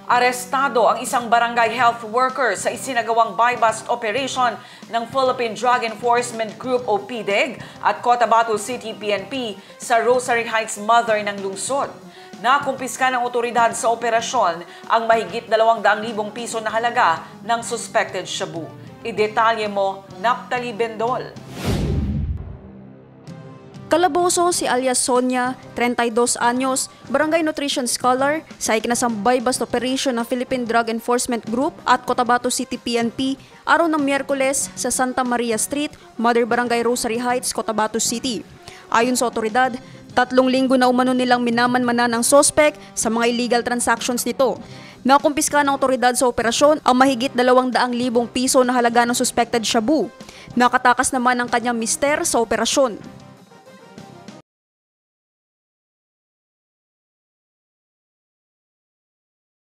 Arestado ang isang barangay health worker sa isinagawang buy-bust operation ng Philippine Drug Enforcement Group o PDEG at Cotabato City PNP sa Rosary Heights Mother ng lungsod. Nakumpiska ng otoridad sa operasyon ang mahigit 200,000 piso na halaga ng suspected shabu. Idetalye mo, Naptali Bendol. Calaboso si alias Sonia, 32 anyos, barangay nutrition scholar, sa ikinasang buy-bust operation ng Philippine Drug Enforcement Group at Cotabato City PNP araw ng Miyerkules sa Santa Maria Street, Mother Barangay Rosary Heights, Cotabato City. Ayon sa otoridad, 3 linggo na umano nilang minaman-manan ang sospek sa mga illegal transactions nito. Nakumpiska ng otoridad sa operasyon ang mahigit 200,000 piso na halaga ng suspected shabu. Nakatakas naman ang kanyang mister sa operasyon.